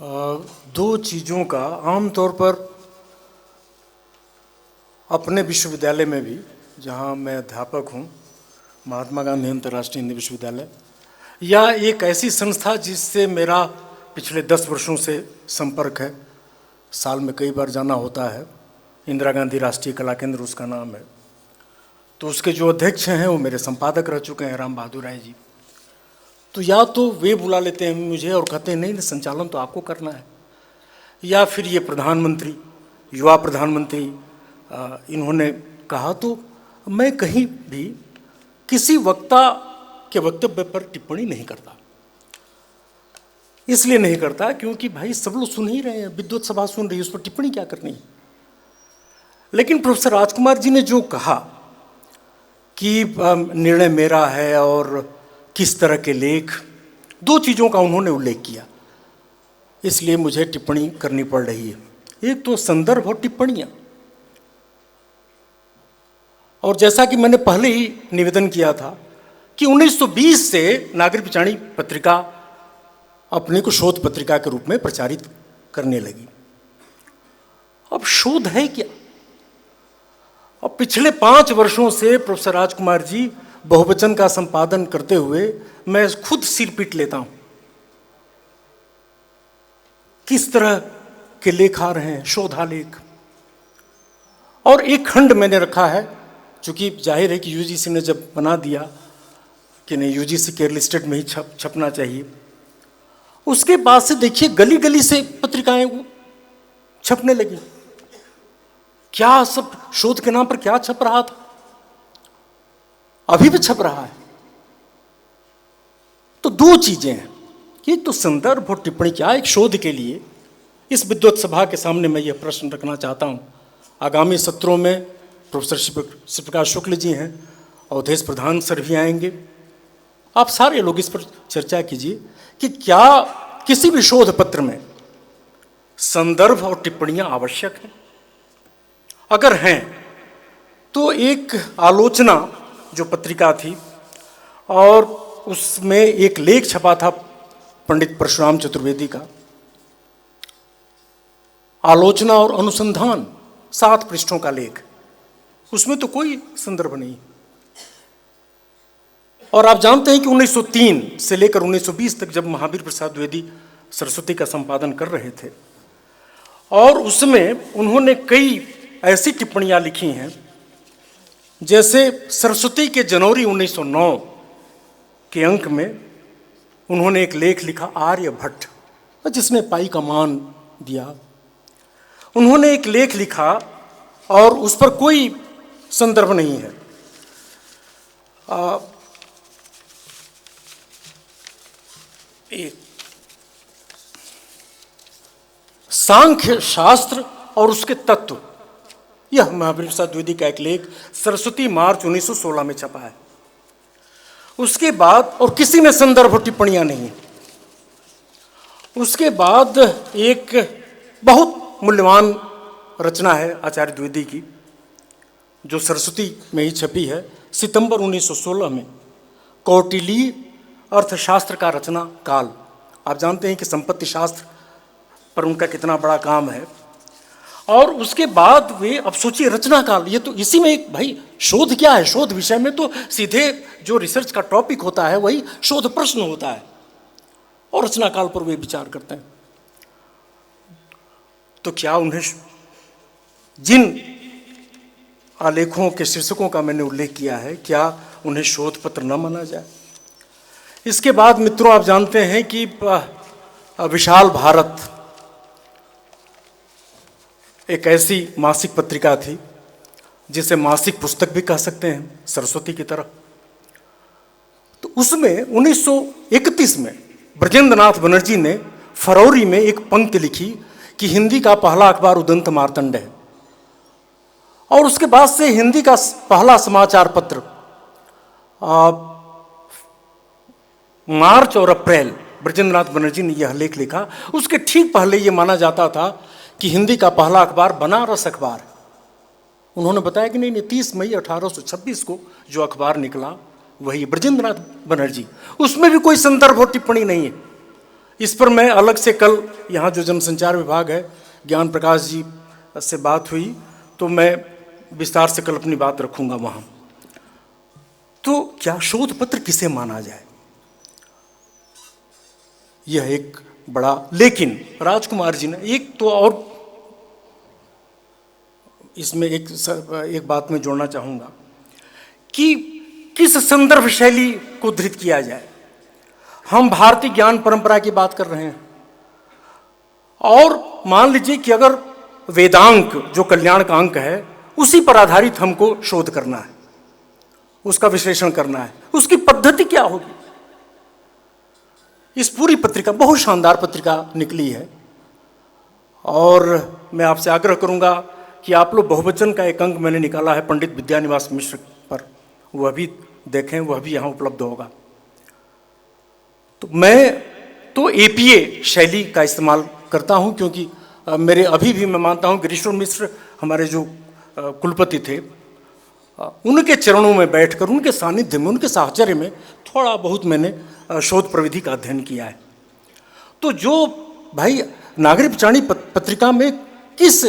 दो चीज़ों का आमतौर पर अपने विश्वविद्यालय में भी, जहाँ मैं अध्यापक हूँ, महात्मा गांधी अंतर्राष्ट्रीय हिंदी विश्वविद्यालय, या एक ऐसी संस्था जिससे मेरा पिछले 10 वर्षों से संपर्क है, साल में कई बार जाना होता है, इंदिरा गांधी राष्ट्रीय कला केंद्र उसका नाम है। तो उसके जो अध्यक्ष हैं वो मेरे संपादक रह चुके हैं, राम बहादुर राय जी। तो या तो वे बुला लेते हैं मुझे और कहते हैं नहीं, संचालन तो आपको करना है, या फिर ये प्रधानमंत्री, युवा प्रधानमंत्री, इन्होंने कहा। तो मैं कहीं भी किसी वक्ता के वक्तव्य पर टिप्पणी नहीं करता। इसलिए नहीं करता क्योंकि भाई सब लोग सुन ही रहे हैं, विद्वत सभा सुन रही है, उस पर टिप्पणी क्या करनी है। लेकिन प्रोफेसर राजकुमार जी ने जो कहा कि निर्णय मेरा है और किस तरह के लेख, दो चीज़ों का उन्होंने उल्लेख किया, इसलिए मुझे टिप्पणी करनी पड़ रही है। एक तो संदर्भ और टिप्पणियाँ, और जैसा कि मैंने पहले ही निवेदन किया था कि 1920 से नागरिक पिचाणी पत्रिका अपने को शोध पत्रिका के रूप में प्रचारित करने लगी। अब शोध है क्या? अब पिछले 5 वर्षों से प्रोफेसर राजकुमार जी बहुवचन का संपादन करते हुए मैं खुद सिर पीट लेता हूं। किस तरह के लेख आ रहे हैं, शोधालेख। और एक खंड मैंने रखा है, चूंकि जाहिर है कि यूजीसी ने जब बना दिया कि नहीं, यूजीसी के लिस्टेड में ही छपना चाहिए, उसके बाद से देखिए गली गली से पत्रिकाएं छपने लगी। क्या सब शोध के नाम पर क्या छप रहा था, अभी भी छप रहा है। तो दो चीजें हैं, एक तो संदर्भ और टिप्पणी। क्या एक शोध के लिए इस विद्वत सभा के सामने मैं यह प्रश्न रखना चाहता हूं। आगामी सत्रों में प्रोफेसर शिव प्रकाश शुक्ल जी हैं, अवधेश प्रधान सर भी आएंगे। आप सारे लोग इस पर चर्चा कीजिए कि क्या किसी भी शोध पत्र में संदर्भ और टिप्पणियां आवश्यक हैं। अगर हैं तो एक आलोचना जो पत्रिका थी, और उसमें एक लेख छपा था पंडित परशुराम चतुर्वेदी का, आलोचना और अनुसंधान, 7 पृष्ठों का लेख, उसमें तो कोई संदर्भ नहीं। और आप जानते हैं कि 1903 से लेकर 1920 तक जब महावीर प्रसाद द्विवेदी सरस्वती का संपादन कर रहे थे, और उसमें उन्होंने कई ऐसी टिप्पणियां लिखी हैं, जैसे सरस्वती के जनवरी 1909 के अंक में उन्होंने एक लेख लिखा आर्यभट्ट, जिसने पाई का मान दिया। उन्होंने एक लेख लिखा और उस पर कोई संदर्भ नहीं है। सांख्य शास्त्र और उसके तत्व, यह महावीर प्रसाद द्विवेदी का एक लेख सरस्वती मार्च 1916 में छपा है। उसके बाद और किसी में संदर्भ और टिप्पणियां नहीं। उसके बाद एक बहुत मूल्यवान रचना है आचार्य द्विवेदी की, जो सरस्वती में ही छपी है, सितंबर 1916 में, कौटिल्य अर्थशास्त्र का रचना काल। आप जानते हैं कि संपत्ति शास्त्र पर उनका कितना बड़ा काम है। और उसके बाद वे, अब सोचिए, रचना काल, ये तो इसी में एक, भाई शोध क्या है, शोध विषय में तो सीधे जो रिसर्च का टॉपिक होता है वही शोध प्रश्न होता है, और रचना काल पर वे विचार करते हैं। तो क्या उन्हें, जिन आलेखों के शीर्षकों का मैंने उल्लेख किया है, क्या उन्हें शोध पत्र न माना जाए? इसके बाद मित्रों, आप जानते हैं कि विशाल भारत एक ऐसी मासिक पत्रिका थी जिसे मासिक पुस्तक भी कह सकते हैं, सरस्वती की तरह। तो उसमें 1931 में ब्रजेंद्र नाथ बनर्जी ने फरवरी में एक पंक्ति लिखी कि हिंदी का पहला अखबार उदंत मार्तंड है। और उसके बाद से हिंदी का पहला समाचार पत्र मार्च और अप्रैल, ब्रजेंद्र नाथ बनर्जी ने यह लेख लिखा। उसके ठीक पहले यह माना जाता था कि हिंदी का पहला अखबार बनारस अखबार। उन्होंने बताया कि नहीं, 30 मई 1826 को जो अखबार निकला वही ब्रजेंद्र नाथ बनर्जी। उसमें भी कोई संदर्भ और टिप्पणी नहीं है। इस पर मैं अलग से कल, यहाँ जो जनसंचार विभाग है, ज्ञान प्रकाश जी से बात हुई तो मैं विस्तार से कल अपनी बात रखूंगा वहाँ। तो क्या शोध पत्र किसे माना जाए, यह एक बड़ा, लेकिन राजकुमार जी ने एक तो और इसमें एक बात मैं जोड़ना चाहूँगा कि किस संदर्भ शैली को धृत किया जाए। हम भारतीय ज्ञान परंपरा की बात कर रहे हैं और मान लीजिए कि अगर वेदांक जो कल्याण का अंक है उसी पर आधारित हमको शोध करना है, उसका विश्लेषण करना है, उसकी पद्धति क्या होगी। इस पूरी पत्रिका बहुत शानदार पत्रिका निकली है और मैं आपसे आग्रह करूंगा कि आप लोग बहुवचन का एक अंक मैंने निकाला है पंडित विद्यानिवास मिश्र पर, वह भी देखें, वह भी यहाँ उपलब्ध होगा। तो मैं तो एपीए शैली का इस्तेमाल करता हूँ क्योंकि मेरे अभी भी मैं मानता हूँ गिरीश्वर मिश्र हमारे जो कुलपति थे, उनके चरणों में बैठकर, उनके सानिध्य में, उनके साहचर्य में थोड़ा बहुत मैंने शोध प्रविधि का अध्ययन किया है। तो जो भाई नागरिक पंचाणी पत्रिका में किस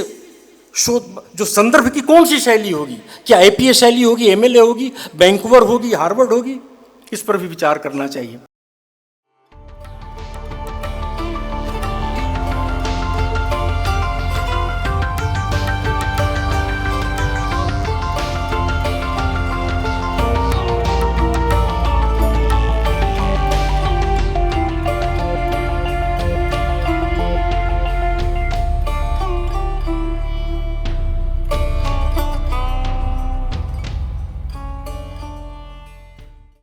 शोध, जो संदर्भ की कौन सी शैली होगी, क्या एपीए शैली होगी, एमएलए होगी, वैंकूवर होगी, हार्वर्ड होगी, इस पर भी विचार करना चाहिए।